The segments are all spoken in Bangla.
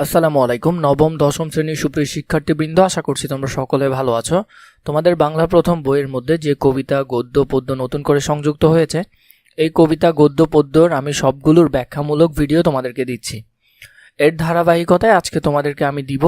আসসালামু আলাইকুম। নবম দশম শ্রেণীর সুপ্রিয় শিক্ষার্থীবৃন্দ, আশা করছি তোমরা সকলে ভালো আছো। তোমাদের বাংলা প্রথম বইয়ের মধ্যে যে কবিতা, গদ্য, পদ্য নতুন করে সংযুক্ত হয়েছে, এই কবিতা, গদ্য, পদ্যর আমি সবগুলোর ব্যাখ্যামূলক ভিডিও তোমাদেরকে দিচ্ছি। এর ধারাবাহিকতায় আজকে তোমাদেরকে আমি দিব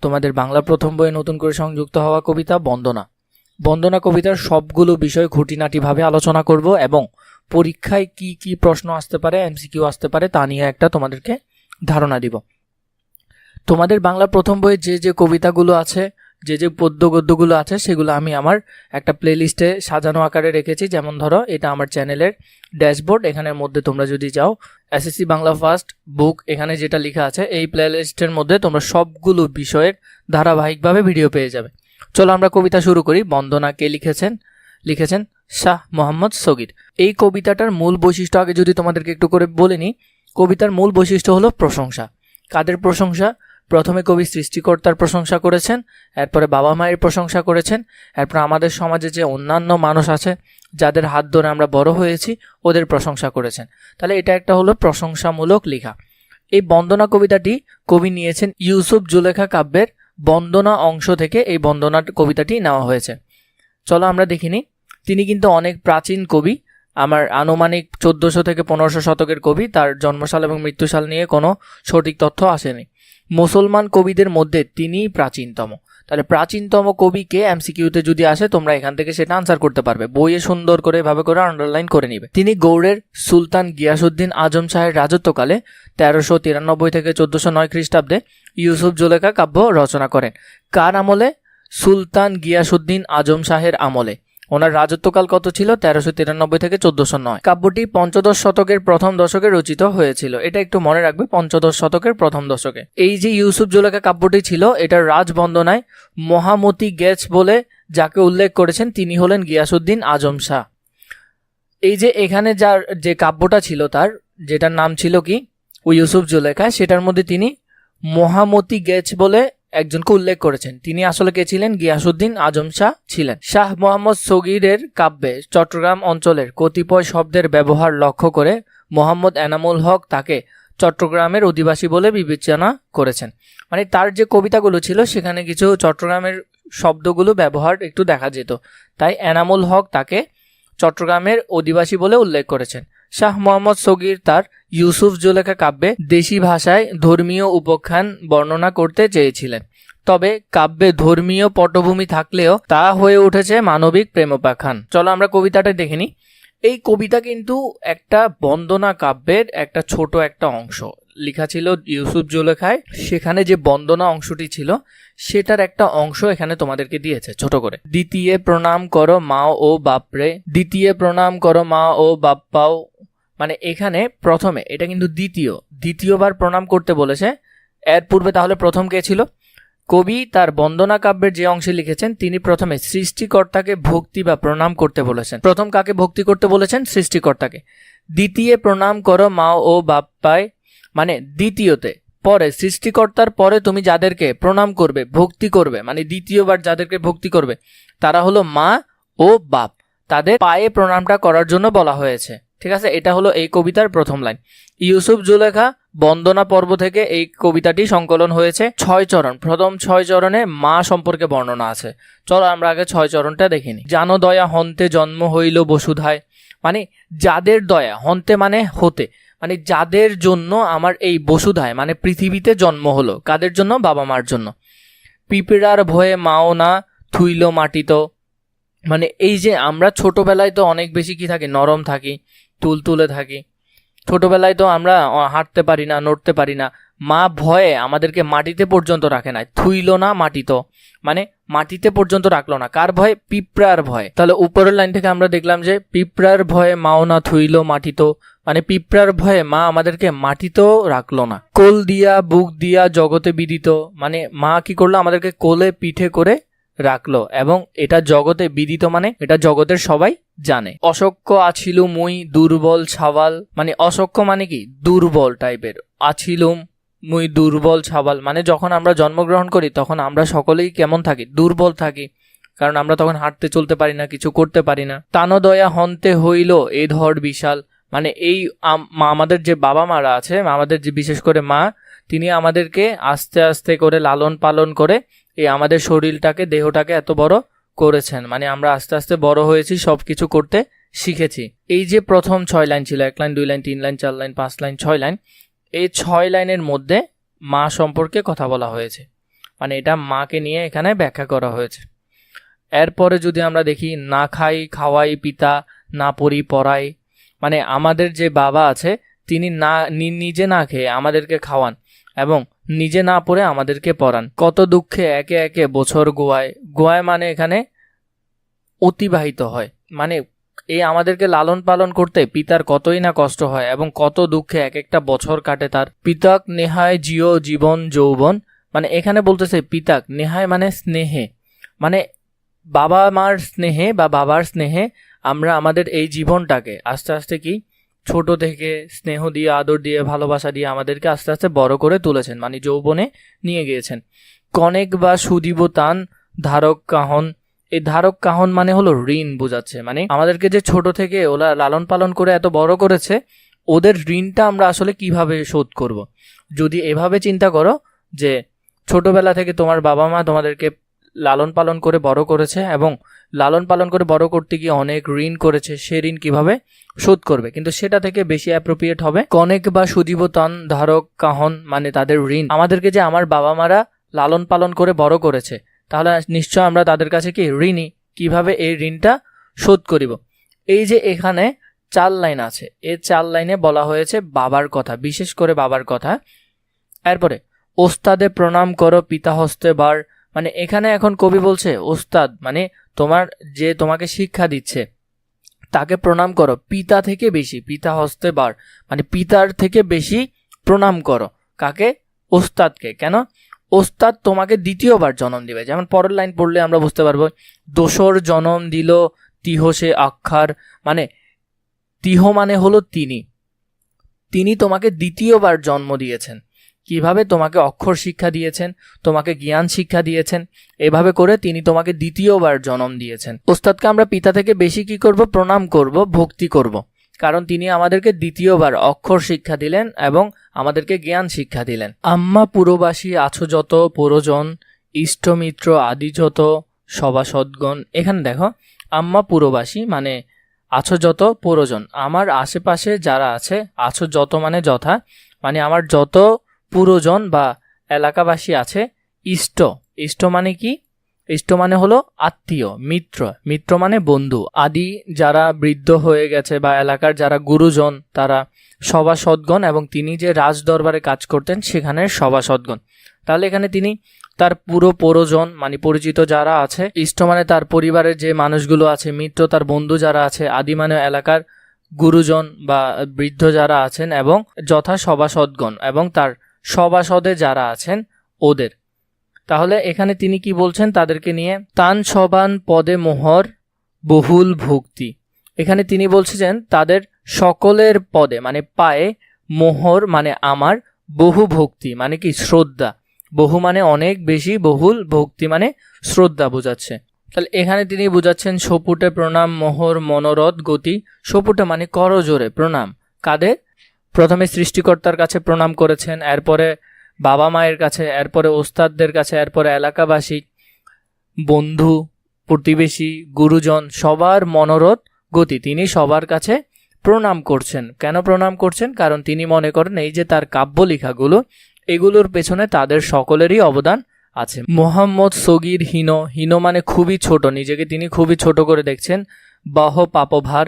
তোমাদের বাংলা প্রথম বইয়ে নতুন করে সংযুক্ত হওয়া কবিতা বন্দনা। বন্দনা কবিতার সবগুলো বিষয় খুঁটিনাটিভাবে আলোচনা করব এবং পরীক্ষায় কি কি প্রশ্ন আসতে পারে, এমসিকিউ আসতে পারে, তা নিয়ে একটা তোমাদেরকে ধারণা দিব। তোমাদের বাংলা প্রথম বইয়ে যে যে কবিতাগুলো আছে, যে যে পদ্য গদ্যগুলো আছে, সেগুলো আমি আমার একটা প্লেলিস্টে সাজানো আকারে রেখেছি। যেমন ধরো, এটা আমার চ্যানেলের ড্যাশবোর্ড। এখানের মধ্যে তোমরা যদি যাও, এসএসসি বাংলা ফার্স্ট বুক, এখানে যেটা লেখা আছে, এই প্লেলিস্টের মধ্যে তোমরা সবগুলো বিষয়ের ধারাবাহিকভাবে ভিডিও পেয়ে যাবে। চলো আমরা কবিতা শুরু করি। বন্দনা কে লিখেছেন শাহ মোহাম্মদ সগীর। এই কবিতাটার মূল বৈশিষ্ট্য আগে যদি তোমাদেরকে একটু করে বলে নিই। কবিতার মূল বৈশিষ্ট্য হলো প্রশংসা। কাদের প্রশংসা? প্রথমে কবি সৃষ্টিকর্তার প্রশংসা করেছেন, এরপরে বাবা মায়ের প্রশংসা করেছেন, এরপর আমাদের সমাজে যে অন্যান্য মানুষ আছে যাদের হাত ধরে আমরা বড় হয়েছি, ওদের প্রশংসা করেছেন। তাহলে এটা একটা হলো প্রশংসামূলক লেখা। এই বন্দনা কবিতাটি কবি নিয়েছেন ইউসুফ জুলেখা কাব্যের বন্দনা অংশ থেকে। এই বন্দনা কবিতাটি নেওয়া হয়েছে। চলো আমরা দেখিনি। তিনি কিন্তু অনেক প্রাচীন কবি, আমার আনুমানিক 1400 থেকে 1500 শতকের কবি। তার জন্মসাল এবং মৃত্যুসাল নিয়ে কোনো সঠিক তথ্য আসেনি। মুসলমান কবিদের মধ্যে তিনিই প্রাচীনতম। তাহলে প্রাচীনতম কবিকে এমসিকিউতে যদি আসে, তোমরা এখান থেকে সেটা আনসার করতে পারবে। বইয়ে সুন্দর করে এভাবে করে আন্ডারলাইন করে নিবে। তিনি গৌড়ের সুলতান গিয়াসউদ্দিন আজম শাহের রাজত্বকালে 1393 থেকে 1409 খ্রিস্টাব্দে ইউসুফ জুলেখা কাব্য রচনা করেন। কার আমলে? সুলতান গিয়াসউদ্দিন আজম শাহের আমলে। ওনার রাজত্বকাল কত ছিল? 1393 থেকে 1409। কাব্যটি পঞ্চদশ শতকের প্রথম দশকে রচিত হয়েছিল। এটা একটু মনে রাখবে, পঞ্চদশ শতকের প্রথম দশকে। এই যে ইউসুফ জুলেখা কাব্যটি ছিল, এটার রাজবন্দনায় মহামতি গেছ বলে যাকে উল্লেখ করেছেন, তিনি হলেন গিয়াসউদ্দিন আজম শাহ। এই যে এখানে যার যে কাব্যটা ছিল, তার যেটার নাম ছিল কি ও ইউসুফ জুলেখা, সেটার মধ্যে তিনি মহামতি গেছ বলে একজনকে উল্লেখ করেছেন। তিনি আসলে কে ছিলেন? গিয়াসউদ্দিন আজম শাহ ছিলেন। শাহ মোহাম্মদ সগীরের কাব্যে চট্টগ্রাম অঞ্চলের কতিপয় শব্দের ব্যবহার লক্ষ্য করে মোহাম্মদ এনামুল হক তাকে চট্টগ্রামের অধিবাসী বলে বিবেচনা করেছেন। মানে তার যে কবিতাগুলো ছিল, সেখানে কিছু চট্টগ্রামের শব্দগুলো ব্যবহার একটু দেখা যেত, তাই এনামুল হক তাকে চট্টগ্রামের অধিবাসী বলে উল্লেখ করেছেন। শাহ মোহাম্মদ সগীর তার ইউসুফ জুলেখা কাব্যে দেশি ভাষায় ধর্মীয় উপাখ্যান বর্ণনা করতে চেয়েছিলেন। তবে কাব্যে ধর্মীয় পটভূমি থাকলেও তা হয়ে উঠেছে মানবিক প্রেমোপাখ্যান। চলো আমরা কবিতাটা দেখে নিই। এই কবিতা কিন্তু একটা বন্দনা কাব্যের একটা ছোট একটা অংশ লেখা ছিল ইউসুফ জুলেখায়। সেখানে যে বন্দনা অংশটি ছিল, সেটার একটা অংশ এখানে তোমাদেরকে দিয়েছে ছোট করে। দ্বিতীয় প্রণাম করো মা ও বাপরে, দ্বিতীয় প্রণাম করো মা ও বাপ্পাও। মানে এখানে প্রথমে, এটা কিন্তু দ্বিতীয়বার প্রণাম করতে বলেছে। এর পূর্বে তাহলে প্রথম কে ছিল? কবি তার বন্দনা কাব্যের যে অংশে লিখেছেন, তিনি প্রথমে সৃষ্টিকর্তাকে ভক্তি বা প্রণাম করতে বলেছেন। প্রথম কাকে ভক্তি করতে বলেছেন? সৃষ্টিকর্তাকে। দ্বিতীয় প্রণাম করো মা ও বাপ্পায়, মানে দ্বিতীয়তে, পরে সৃষ্টিকর্তার পরে তুমি যাদেরকে প্রণাম করবে, ভক্তি করবে, মানে দ্বিতীয়বার যাদেরকে ভক্তি করবে, তারা হলো মা ও বাপ। তাদের পায়ে প্রণামটা করার জন্য বলা হয়েছে। ঠিক আছে, এটা হলো এই কবিতার প্রথম লাইন। ইউসুফ জুলেখা বন্দনা পর্ব থেকে এই কবিতাটি সংকলন হয়েছে 6 চরণ। প্রথম 6 চরণে মা সম্পর্কে বর্ণনা আছে। চলো আমরা আগে 6 চরণটা দেখিনি। জানো দয়া হন্তে জন্ম হইল বসুধায়, মানে যাদের দয়া, হন্তে মানে হতে, মানে যাদের জন্য আমার এই বসুধায় মানে পৃথিবীতে জন্ম হলো। কাদের জন্য? বাবা মার জন্য। পিঁপড়ার ভয়ে মাও না থুইল মাটিত, মানে এই যে আমরা ছোটবেলায় তো অনেক বেশি কি থাকি, নরম থাকি, তুলতুলে থাকি। ছোটবেলায় তো আমরা হাঁটতে পারি না, নড়তে পারি না। মা ভয়ে আমাদেরকে মাটিতে পর্যন্ত রাখে না। থুইল না মাটিত, মানে মাটিতে পর্যন্ত রাখলো না। কার ভয়ে? পিঁপড়ার ভয়ে। তাহলে উপরের লাইন থেকে আমরা দেখলাম যে পিঁপড়ার ভয়ে মাও না থুইল মাটিত, মানে পিঁপড়ার ভয়ে মা আমাদেরকে মাটিতেও রাখলো না। কোল দিয়া বুক দিয়া জগতে বিদিত, মানে মা কি করলো? আমাদেরকে কোলে পিঠে করে রাখলো, এবং এটা জগতে বিদিত, মানে এটা জগতের সবাই জানে। অসক্ষ আছিলুম মুই দুর্বল ছাওয়াল, মানে অসক্ষ মানে কি? দুর্বল টাইপের। আছিলুম মুই দুর্বল ছাওয়াল, মানে যখন আমরা জন্মগ্রহণ করি তখন আমরা সকলেই কেমন থাকি? দুর্বল থাকি, কারণ আমরা তখন হাঁটতে চলতে পারি না, কিছু করতে পারি না। তানদয়া হন্তে হইল এ ধর বিশাল, মানে এই আমাদের যে বাবা মারা আছে, আমাদের যে বিশেষ করে মা, তিনি আমাদেরকে আস্তে আস্তে করে লালন পালন করে এই আমাদের শরীরটাকে দেহটাকে এত বড় করেছেন। মানে আমরা আস্তে আস্তে বড় হয়েছি, সব কিছু করতে শিখেছি। এই যে প্রথম 6 লাইন ছিল, 1 line 2 line 3 line 4 line 5 line 6 line, এই 6 লাইনের মধ্যে মা সম্পর্কে কথা বলা হয়েছে। মানে এটা মাকে নিয়ে এখানে ব্যাখ্যা করা হয়েছে। এরপরে যদি আমরা দেখি, না খাই খাওয়াই পিতা, না পড়ি পড়াই, মানে আমাদের যে বাবা আছে তিনি নিজে না খেয়ে আমাদেরকে খাওয়ান এবং নিজে না পড়ে আমাদেরকে পড়ান। কত দুঃখে একে একে বছর গোয়ায় মানে এখানে অতিবাহিত হয়। মানে এই আমাদেরকে লালন পালন করতে পিতার কতই না কষ্ট হয় এবং কত দুঃখে এক একটা বছর কাটে তার। পিতাক নেহায় জিও জীবন যৌবন, মানে এখানে বলতেছে পিতাক নেহায় মানে স্নেহে, মানে বাবা মার স্নেহে বা বাবার স্নেহে আমরা আমাদের এই জীবনটাকে আস্তে আস্তে কি ছোট থেকে স্নেহ দিয়ে, আদর দিয়ে, ভালোবাসা দিয়ে আমাদেরকে আস্তে আস্তে বড় করে তুলেছেন, মানে যৌবনে নিয়ে গিয়েছেন। কনেক বা সুদীব তান ধারক কাহন, এই ধারক কাহন মানে হলো ঋণ বোঝাচ্ছে। মানে আমাদেরকে যে ছোট থেকে ওরা লালন পালন করে এত বড় করেছে, ওদের ঋণটা আমরা আসলে কিভাবে শোধ করব। যদি এভাবে চিন্তা করো যে ছোটবেলা থেকে তোমার বাবা মা তোমাদেরকে লালন পালন করে বড় করেছে এবং লালন পালন করে বড় করতে গিয়ে অনেক ঋণ করেছে, সে ঋণ কিভাবে শোধ করবে, কিন্তু সেটা থেকে বেশি অ্যাপ্রোপ্রিয়েট হবে কনেক বা সুদীব তান ধারক কাহন, মানে তাদের ঋণ। আমাদেরকে যে আমার বাবা মারা লালন পালন করে বড় করেছে, তাহলে নিশ্চয় আমরা তাদের কাছে কি ঋণী, কিভাবে এই ঋণটা শোধ করিব। এই যে এখানে 4 লাইন আছে, এই 4 লাইনে বলা হয়েছে বাবার কথা, বিশেষ করে বাবার কথা। এরপরে ওস্তাদে প্রণাম করো পিতা হস্তে বার, মানে এখানে এখন কবি বলছে ওস্তাদ মানে তোমার যে তোমাকে শিক্ষা দিচ্ছে তাকে প্রণাম করো পিতা থেকে বেশি, পিতা হস্তে বার মানে পিতার থেকে বেশি প্রণাম করো। কাকে? ওস্তাদকে। কেন? ওস্তাদ তোমাকে দ্বিতীয়বার জন্ম দিবে। যেমন পরের লাইন পড়লে আমরা বুঝতে পারবো, দোসর জন্ম দিল তিহ সে আক্ষার, মানে তিহ মানে হলো তিনি তোমাকে দ্বিতীয়বার জন্ম দিয়েছেন। কিভাবে? তোমাকে অক্ষর শিক্ষা দিয়েছেন, তোমাকে জ্ঞান শিক্ষা দিয়েছেন, এভাবে করে তিনি তোমাকে দ্বিতীয়বার জন্ম দিয়েছেন। ওস্তাদকে আমরা পিতা থেকে বেশি কি করব? প্রণাম করব, ভক্তি করব, কারণ তিনি আমাদেরকে দ্বিতীয়বার অক্ষর শিক্ষা দিলেন এবং আমাদেরকে জ্ঞান শিক্ষা দিলেন। আম্মা পুরবাসী আছো যত পরজন, ইষ্টমিত্র আদি যত সভাসদগণ। এখানে দেখো, আম্মা পুরবাসী মানে আছো যত পরজন, আমার আশেপাশে যারা আছে, আছো যত মানে যথা, মানে আমার যত পুরজন বা এলাকাবাসী আছে। ইষ্ট মানে কি? ইষ্ট মানে হলো আত্মীয়, মিত্র মানে বন্ধু। আদি যারা বৃদ্ধ হয়ে গেছে বা এলাকার যারা গুরুজন তারা সভাসদগণ, এবং তিনি যে রাজ দরবারে কাজ করতেন সেখানের সভাসদগণ। তাহলে এখানে তিনি তার পুরো পরজন মানে পরিচিত যারা আছে, ইষ্ট মানে তার পরিবারের যে মানুষগুলো আছে, মিত্র তার বন্ধু যারা আছে, আদি মানে এলাকার গুরুজন বা বৃদ্ধ যারা আছেন, এবং যথা সভাসদগণ এবং তার সভাসদে যারা আছেন ওদের। তাহলে এখানে তিনি কি বলছেন তাদেরকে নিয়ে? তান সবান পদে মোহর বহুল ভক্তি। এখানে তিনি বলছেন তাদের সকলের পদে মানে পায়ে, মোহর মানে আমার, বহু ভক্তি মানে কি শ্রদ্ধা, বহু মানে অনেক বেশি, বহুল ভক্তি মানে শ্রদ্ধা বোঝাচ্ছে। তাহলে এখানে তিনি বোঝাচ্ছেন সপুটে প্রণাম মোহর মনোরথ গতি। সপুটে মানে করজোরে প্রণাম। কাদের? প্রথমে সৃষ্টিকর্তার কাছে প্রণাম করেছেন, এরপরে বাবা মায়ের কাছে, এরপরে ওস্তাদদের কাছে, এরপরে এলাকাবাসী, বন্ধু, প্রতিবেশী, গুরুজন, সবার মনোরথ গতি। তিনি সবার কাছে প্রণাম করছেন। কেন প্রণাম করছেন? কারণ তিনি মনে করেন এই যে তার কাব্য লেখাগুলো, এগুলোর পেছনে তাদের সকলেরই অবদান আছে। মোহাম্মদ সগির হীন মানে খুবই ছোট, নিজেকে তিনি খুবই ছোট করে দেখছেন। বহ পাপভার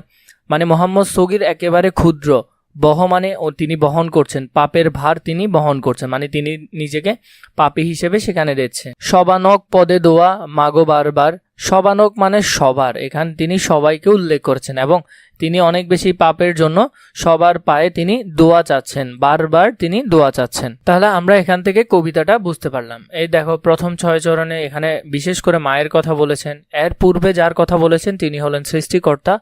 মানে মোহাম্মদ সগির একেবারে ক্ষুদ্র, বহ মানে তিনি বহন করছেন, পাপের ভার তিনি বহন করছেন, মানে তিনি নিজেকে পাপী হিসেবে সেখানে দেখছে। সবানক পদে দোয়া মাগো বারবার, সবানক মানে সবার, এখানে তিনি সবাইকে উল্লেখ করছেন এবং তিনি অনেক বেশি পাপের জন্য সবার পায়ে তিনি দোয়া চাচ্ছেন, বারবার তিনি দোয়া চাচ্ছেন। তাহলে আমরা এখান থেকে কবিতাটা বুঝতে পারলাম। এই দেখো প্রথম 6 চরণে এখানে বিশেষ করে মায়ের কথা বলেছেন, এর পূর্বে যার কথা বলেছেন তিনি হলেন সৃষ্টিকর্তা,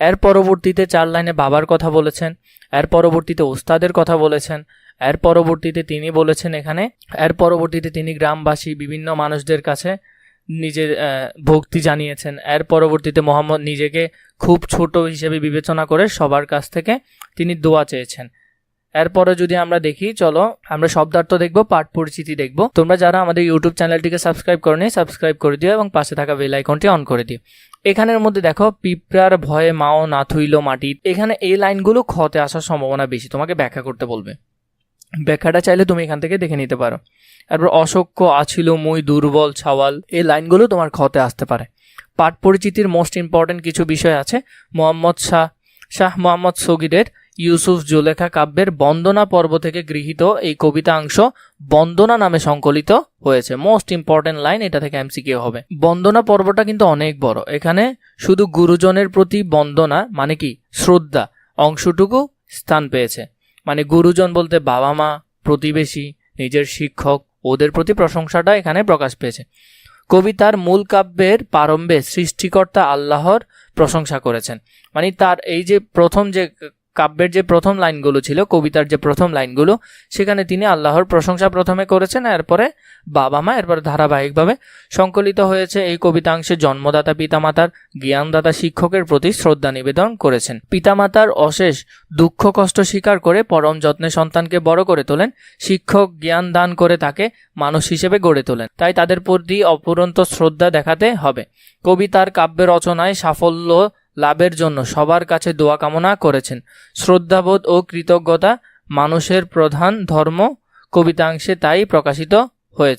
এর পরবর্তীতে 4 লাইনে বাবার কথা বলেছেন, এর পরবর্তীতে ওস্তাদের কথা বলেছেন, এর পরবর্তীতে তিনি বলেছেন এখানে, এর পরবর্তীতে তিনি গ্রামবাসী বিভিন্ন মানুষদের কাছে নিজের ভক্তি জানিয়েছেন, এর পরবর্তীতে মোহাম্মদ নিজেকে খুব ছোট হিসেবে বিবেচনা করে সবার কাছ থেকে তিনি দোয়া চেয়েছেন। এরপরে যদি আমরা দেখি, চলো আমরা শব্দার্থ দেখবো, পাঠ পরিচিতি দেখবো। তোমরা যারা আমাদের ইউটিউব চ্যানেলটিকে সাবস্ক্রাইব করোনি, সাবস্ক্রাইব করে দিও এবং পাশে থাকা বেল আইকনটি অন করে দিও। এখানের মধ্যে দেখো, পিঁপড়ার ভয়ে মাও না থুইল মাটি, এখানে এই লাইনগুলো খতে আসার সম্ভাবনা বেশি, তোমাকে ব্যাখ্যা করতে বলবে। ব্যাখ্যাটা চাইলে তুমি এখান থেকে দেখে নিতে পারো। তারপর অশক্য আছিল মুই দুর্বল ছাওয়াল, এই লাইনগুলো তোমার খতে আসতে পারে। পাঠ পরিচিতির মোস্ট ইম্পর্টেন্ট কিছু বিষয় আছে। শাহ মোহাম্মদ সগীরের ইউসুফ জুলেখা কাব্যের বন্দনা পর্ব থেকে গৃহীত এই কবিতাংশ বন্দনা নামে সংকলিত হয়েছে। মোস্ট ইম্পর্টেন্ট লাইন, এটা থেকে এমসিকিউ হবে। বন্দনা পর্বটা কিন্তু অনেক বড়, এখানে শুধু গুরুজনের প্রতি বন্দনা মানে কি শ্রদ্ধা অংশটুকু স্থান পেয়েছে। মানে গুরুজন বলতে বাবা মা, প্রতিবেশী, নিজের শিক্ষক, ওদের প্রতি প্রশংসাটা এখানে প্রকাশ পেয়েছে। কবিতার মূল কাব্যের প্রারম্ভে সৃষ্টিকর্তা আল্লাহর প্রশংসা করেছেন। মানে তার এই যে প্রথম যে কাব্যের যে প্রথম লাইনগুলো ছিল, কবিতার যে প্রথম লাইনগুলো, সেখানে তিনি আল্লাহর প্রশংসা প্রথমে করেছেন, এরপরে বাবা মা, এরপরে ধারাবাহিকভাবে সংকলিত হয়েছে। এই কবিতাংশে জন্মদাতা পিতামাতার, জ্ঞানদাতা শিক্ষকের প্রতি শ্রদ্ধা নিবেদন করেছেন। পিতামাতার অশেষ দুঃখ কষ্ট স্বীকার করে পরম যত্নে সন্তানকে বড় করে তোলেন। শিক্ষক জ্ঞান দান করে তাকে মানুষ হিসেবে গড়ে তোলেন, তাই তাদের প্রতি অপুরন্ত শ্রদ্ধা দেখাতে হবে। কবি তার কাব্য রচনায় সাফল্য লাভের জন্য সবার কাছে দোয়া কামনা করেছেন। শ্রদ্ধাবোধ ও কৃতজ্ঞতা মানুষের প্রধান ধর্ম, কবিতাংশে তাই প্রকাশিত হয়েছে।